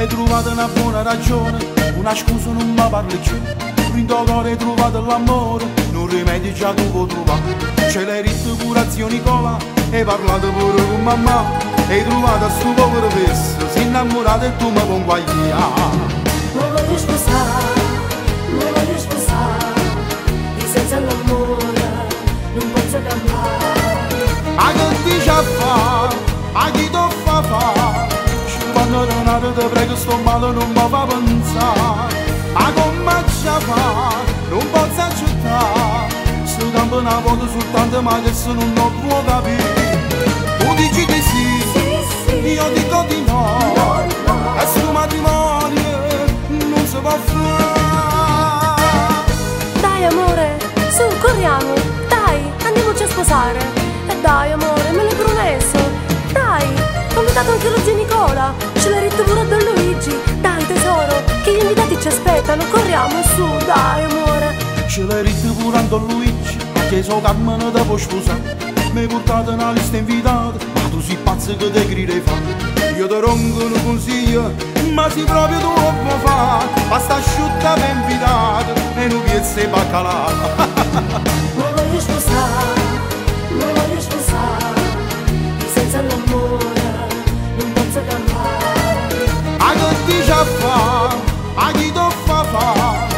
hai trovato una buona ragione, una scusa non mi parli più. In tuo cuore hai trovato l'amore, non rimedio già tu puoi trovare. C'è le ritturazioni cola, hai parlato pure con mamma, hai trovato sto povero verso, sei innamorato e tu mi vuoi guagliare. Non voglio sposare, non voglio sposare, e senza l'amore non posso cambiare. Ma che dici a fa? Ma chi ti fa fa? Quando denaro ti prego sto male non mi fa pensare. Ma come ci fa? Non posso accettare. Se campo una volta soltanto ma che se non lo può capire. Tu dici di sì, io dico di no. E sto matrimonio non si può fare. Dai amore, su corriamo, dai, andiamoci a sposare. E dai amore, me l'hai promesso. Dai, ho invitato anche lo zio Nicola, ce l'ha ritto pure a Don Luigi. Dai tesoro, che gli invitati ci aspettano, corriamo su, dai amore. Ce l'hai ritto pure a Don Luigi, ha chiesto che me ne devo sposare. Mi hai portato una lista invitata, ma tu sei pazzo che te credi fa. Io ti ronco un consiglio, ma sei proprio tu che vuoi fare. Basta asciutta ben invitato e non piezza e baccalà. Non voglio sposare, non voglio sposare, e senza l'amore non posso cambiare. Ma che dici a fa? Ma chi ti fa fa?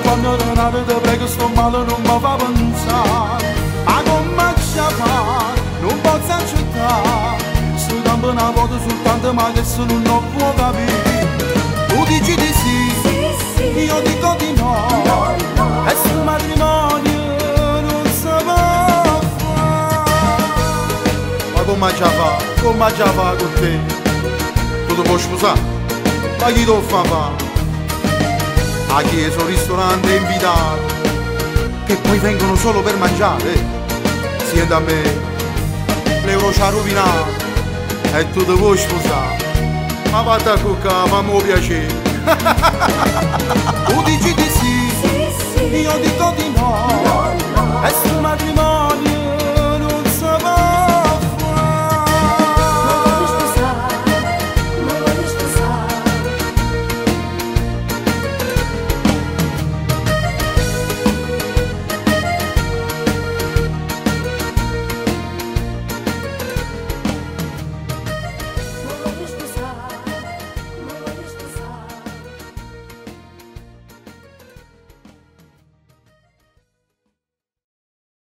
Quando denaro ti prego sto male non mi fa pensare. Ma come ci fa? Non posso accettare. Se campo una volta soltanto ma che se non lo può capire. Tu dici di sì, io dico di no. E sto matrimonio non si può fare. Ma come ci fa? Come ci fa con te? Tu ti puoi sposare? Ma chi ti fa fare? A chiesa, un ristorante invitato, che poi vengono solo per mangiare. Siete a me, l'euro ci ha rovinato e tu ti vuoi sposare. Ma vatti a cuccare, fammi piacere. Tu dici di sì, io dico di no. E sto matrimonio